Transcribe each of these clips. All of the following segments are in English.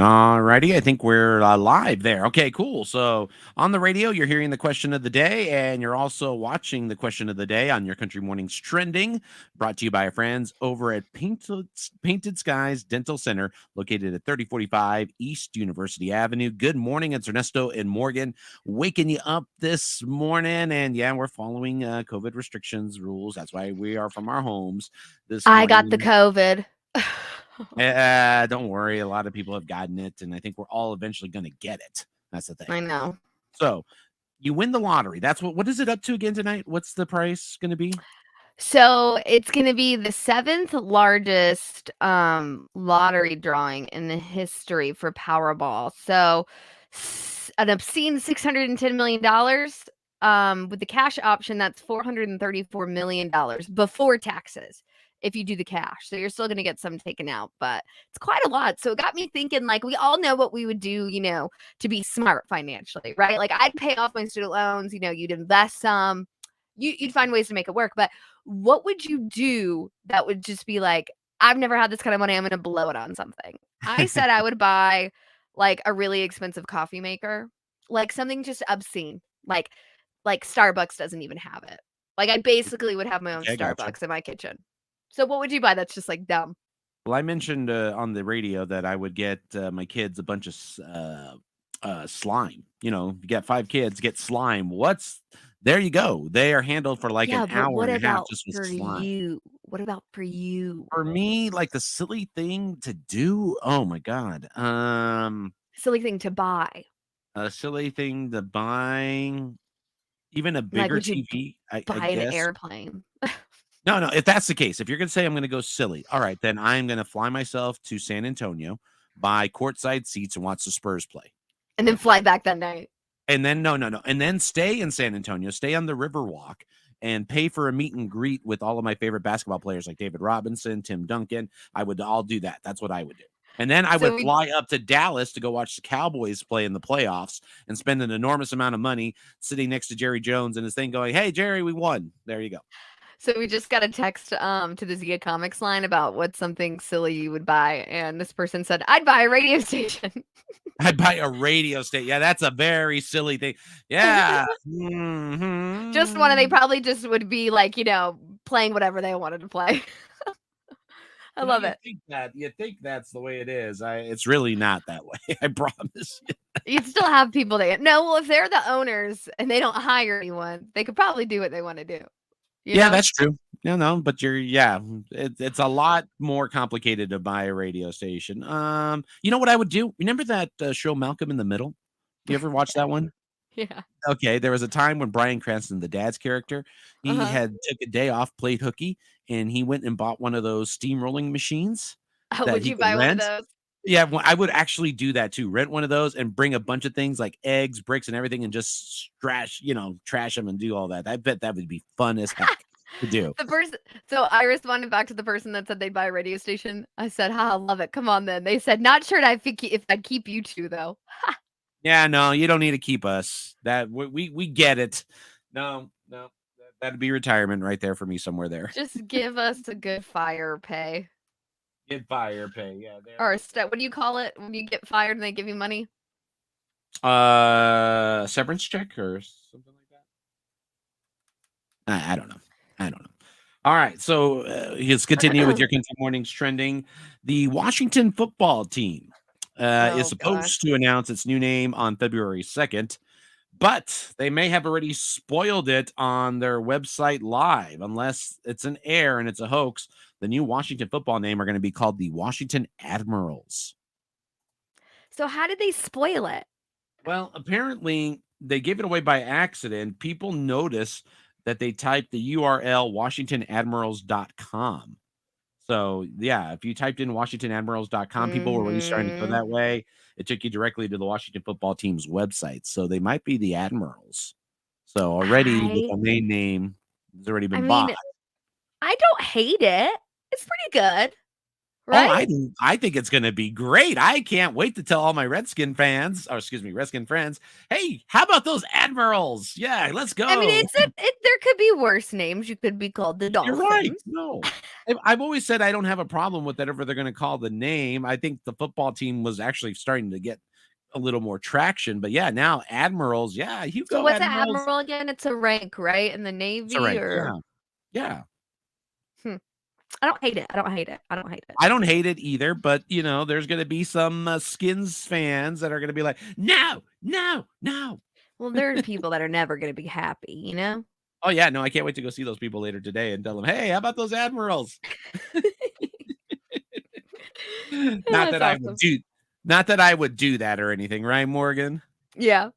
Alrighty, I think we're live there. Okay, cool. So on the radio, you're hearing the question of the day, and you're also watching the question of the day on your Country Mornings Trending, brought to you by our friends over at Painted Skies Dental Center, located at 3045 East University Avenue. Good morning, it's Ernesto and Morgan waking you up this morning. And yeah, we're following COVID restrictions rules. That's why we are from our homes this I got the morning. COVID. Don't worry. A lot of people have gotten it, and I think we're all eventually going to get it. That's the thing. I know. So you win the lottery. That's what is it up to again tonight? What's the price going to be? So it's going to be the 7th largest lottery drawing in the history for Powerball. So an obscene $610 million. With the cash option, that's $434 million before taxes if you do the cash. So you're still going to get some taken out, but it's quite a lot. So it got me thinking, like, we all know what we would do, to be smart financially, right? Like, I'd pay off my student loans, you'd invest some, you'd find ways to make it work. But what would you do that would just be like, I've never had this kind of money, I'm going to blow it on something? I said I would buy like a really expensive coffee maker, like something just obscene, like Starbucks doesn't even have it. Like, I basically would have my own Okay, gotcha. Starbucks in my kitchen. So what would you buy that's just like dumb? Well, I mentioned on the radio that I would get my kids a bunch of slime. You get 5 kids, get slime. There you go. They are handled for like an Yeah, but hour what and a half about just with for slime. you? What about for you? For me, like the silly thing to do. Oh my god. Silly thing to buy. A silly thing to buy. Even a Like, bigger would you TV, I buy an guess. airplane? No, no, if that's the case, if you're gonna say I'm gonna go silly, all right, then I'm gonna fly myself to San Antonio, buy courtside seats, and watch the Spurs play. And then fly back that night. And then no, and then stay in San Antonio, stay on the Riverwalk, and pay for a meet and greet with all of my favorite basketball players like David Robinson, Tim Duncan. I'll do that. That's what I would do. And then I So would we fly up to Dallas to go watch the Cowboys play in the playoffs and spend an enormous amount of money sitting next to Jerry Jones and his thing going, "Hey, Jerry, we won." There you go. So we just got a text to the Zia Comics line about what's something silly you would buy, and this person said, "I'd buy a radio station." I'd buy a radio station. Yeah, that's a very silly thing. Yeah. Just one, they Mhm. probably just would be like, playing whatever they wanted to play. I love it. You think that's the way it is. It's really not that way. I promise you. You'd still have people that no, well, if they're the owners and they don't hire anyone, they could probably do what they want to do. You Yeah, know? that's true. But it's a lot more complicated to buy a radio station. You know what I would do? Remember that show Malcolm in the Middle? You ever watch that one? Yeah. Okay, there was a time when Bryan Cranston, the dad's character, he Uh-huh. had took a day off, played hooky, and he went and bought one of those steamrolling machines Oh, that would he you could buy one of rent. those? Yeah, well, I would actually do that too. Rent one of those and bring a bunch of things like eggs, bricks, and everything, and just trash them and do all that. I bet that would be fun as heck to do. The person So I responded back to the person that said they'd buy a radio station. I said, "Ha, love it. Come on then." They said, "Not sure if I'd keep you two though." Yeah, no, you don't need to keep us. That we get it. No, no, that'd be retirement right there for me somewhere there. Just give us a good fire pay. Get fire pay. Yeah, there Or we a step. What do you call it when you get fired and they give you money? go. Severance check or something like that. I don't know. I don't know. All right, so let's continue with your Country Mornings Trending. The Washington football team is Oh supposed gosh. to announce its new name on February 2nd, but they may have already spoiled it on their website live, unless it's an error and it's a hoax. The new Washington football name are going to be called the Washington Admirals. So how did they spoil it? Well, apparently they gave it away by accident. People notice that they typed the URL WashingtonAdmirals.com. So, yeah, if you typed in WashingtonAdmirals.com, people were really starting to go Mhm. that way. It took you directly to the Washington football team's website. So they might be the Admirals. So already the I domain name has already I been bought. mean, I don't hate it. It's pretty good, Oh, right? I think it's gonna be great. I can't wait to tell all my Redskin fans, or excuse me, Redskin friends, "Hey, how about those Admirals? Yeah, let's I mean, go." there could be worse names. You could be called the You're right. Dolphins. No. I've always said I don't have a problem with whatever they're gonna call the name. I think the football team was actually starting to get a little more traction, but yeah, now Admirals, yeah, you So go what's an Admirals. admiral again? It's a rank, right? In the It's all Navy right. or Yeah. Yeah. hmm. I don't hate it. I don't hate it. I don't hate it. I don't hate it either, but, there's gonna be some, Skins fans that are gonna be like, "No, no, no." Well, there are people that are never gonna be happy, you know? Oh, yeah, no, I can't wait to go see those people later today and tell them, "Hey, how about those Admirals?" Not That's that I would awesome. do not that I would do that or anything, right, Morgan? Yeah.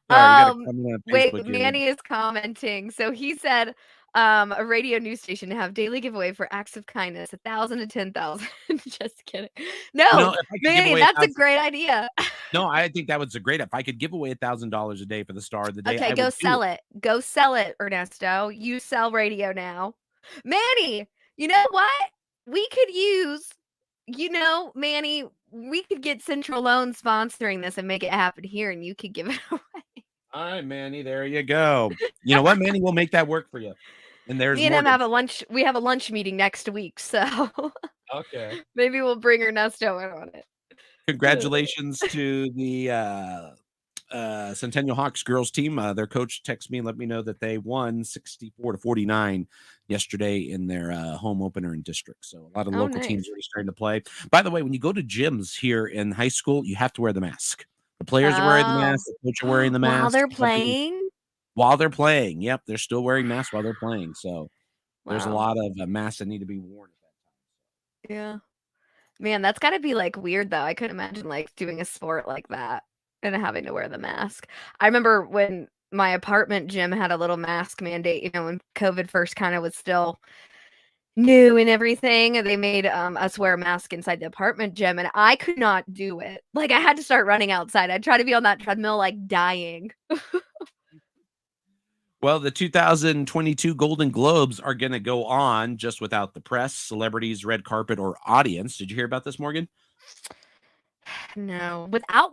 Sorry, we got a comment on Wait, Facebook here. Manny is commenting. So he said, a radio news station to have daily giveaway for acts of kindness, 1,000 to 10,000. Just kidding. No, If I could give Manny, away that's a 1,000. great idea. No, I think that was a great if I could give away $1,000 a day for the star of the day, Okay, I go would do it. sell it. Go sell it, Ernesto. You sell radio now. Manny, you know what? We could use, Manny, we could get Central Loan sponsoring this and make it happen here, and you could give it away. All right, Manny, there you go. You know what, Manny? We'll make that work for you. And there's Me and him Morgan. have a lunch. We have a lunch meeting next week, so Okay. maybe we'll bring Ernesto in on it. Congratulations to the, Centennial Hawks girls team. Their coach texted me and let me know that they won 64-49 yesterday in their home opener in district. So a lot of Oh, local teams nice. already starting to play. By the way, when you go to gyms here in high school, you have to wear the mask. The players are wearing the Oh, mask. The coach are wearing the while mask. they're playing. While they're playing. Yep, they're still wearing masks while they're playing. So there's a Wow. lot of masks that need to be worn at that time. Yeah. Man, that's gotta be, like, weird, though. I couldn't imagine, like, doing a sport like that and having to wear the mask. I remember when my apartment gym had a little mask mandate, when COVID first kinda was still new and everything, they made, us wear a mask inside the apartment gym, and I could not do it. Like, I had to start running outside. I'd try to be on that treadmill, like, dying. Well, the 2022 Golden Globes are going to go on just without the press, celebrities, red carpet, or audience. Did you hear about this, Morgan? No. Without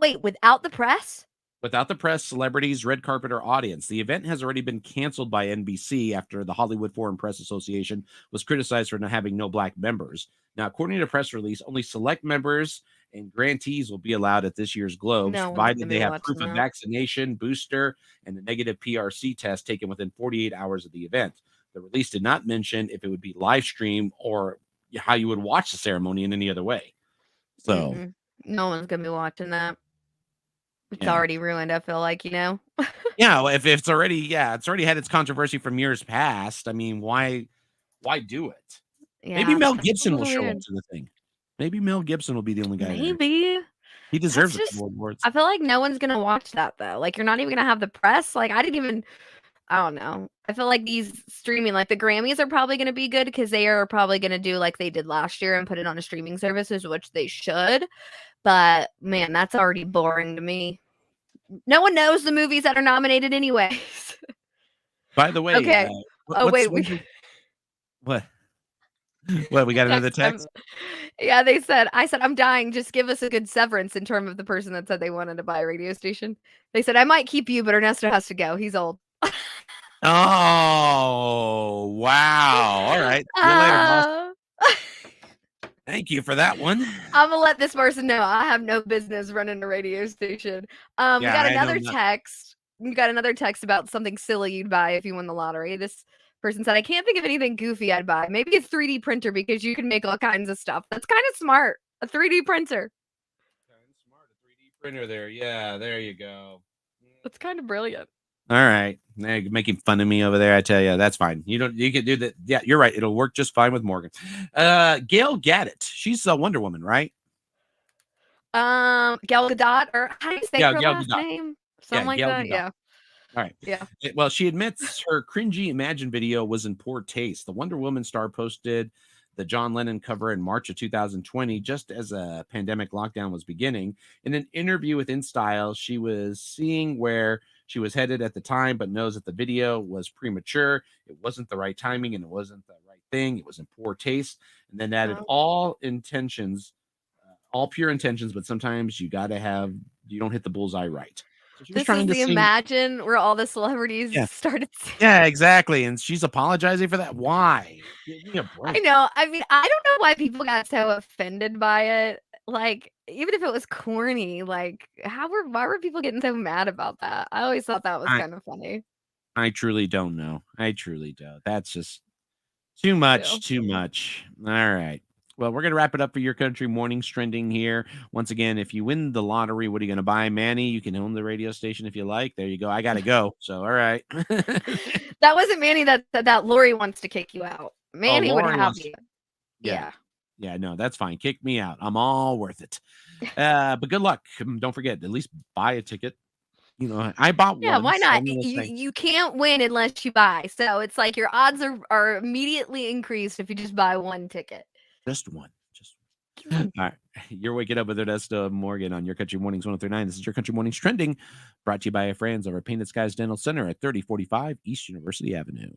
the press? Without the press, celebrities, red carpet, or audience. The event has already been canceled by NBC after the Hollywood Foreign Press Association was criticized for not having no black members. Now, according to a press release, only select members and grantees will be allowed at this year's Globes, No one's provided gonna they be have watching proof of that. vaccination, booster, and a negative PRC test taken within 48 hours of the event. The release did not mention if it would be live stream or how you would watch the ceremony in any other way. So, Mm-mm. No one's gonna be watching that. It's yeah. already ruined, I feel like, you know? Yeah, well, if it's already it's already had its controversy from years past. I mean, why do it? Maybe Yeah, Mel that's a Gibson will little show up weird. to the thing. Maybe Mel Gibson will be the only guy there. Maybe. He That's deserves a just couple awards. I feel like no one's gonna watch that, though. Like, you're not even gonna have the press. Like, I don't know. I feel like these streaming like, the Grammys are probably gonna be good because they are probably gonna do like they did last year and put it on a streaming services, which they should. But, man, that's already boring to me. No one knows the movies that are nominated anyways. By the way, Okay. Oh, wait, we what? What, we got another text them. text? Yeah, I said, "I'm dying, just give us a good severance," in term of the person that said they wanted to buy a radio station. They said, "I might keep you, but Ernesto has to go, he's old." Oh, wow. All right. See you later, boss. Uh, Thank you for that one. Imma let this person know I have no business running a radio station. We Yeah, got I know another not. text. We got another text about something silly you'd buy if you won the lottery. This person said, "I can't think of anything goofy I'd buy. Maybe a 3D printer because you can make all kinds of stuff." That's kinda smart. A 3D printer. Kinda smart, a 3D printer there. Yeah, there you go. That's kinda brilliant. All right. Now you're making fun of me over there. I tell you, that's fine. You can do that. Yeah, you're right. It'll work just fine with Morgan. Gail Gadot. She's a Wonder Woman, right? Gal Gadot, or how do you say Yeah, her Gail last Gadot. name? Yeah, Something like Gail that? Gadot. Yeah. All right. Yeah. Well, she admits her cringy Imagine video was in poor taste. The Wonder Woman star posted the John Lennon cover in March of 2020, just as a pandemic lockdown was beginning. In an interview with InStyle, she was seeing where she was headed at the time, but knows that the video was premature. It wasn't the right timing and it wasn't the right thing. It was in poor taste, and then added Oh. all pure intentions. But sometimes you don't hit the bullseye right. So she was This is trying to the sing. Imagine where all the celebrities Yeah, started singing. yeah, exactly. And she's apologizing for that. Why? Give me a I break. know. I mean, I don't know why people got so offended by it. Like, even if it was corny, like, why were people getting so mad about that? I always thought that was I kind of funny. I truly don't know. I truly don't. That's just too Me much, too. too much. All right. Well, we're going to wrap it up for your country mornings trending here. Once again, if you win the lottery, what are you going to buy? Manny, you can own the radio station if you like. There you go. I got to go. So, all right. That wasn't Manny that said that. Lori wants to kick you out. Oh, Manny would Lori have wants, you. yeah. Yeah. Yeah, no, that's fine. Kick me out. I'm all worth it. But good luck. Don't forget, at least buy a ticket. I bought Yeah, one. why So not? I'm going to say You can't win unless you buy. So it's like your odds are immediately increased if you just buy one ticket. just one. Just Just one. All right. You're waking up with Ernesto Morgan on Your Country Mornings 1039. This is Your Country Mornings Trending, brought to you by our friends over at Painted Skies Dental Center at 3045 East University Avenue.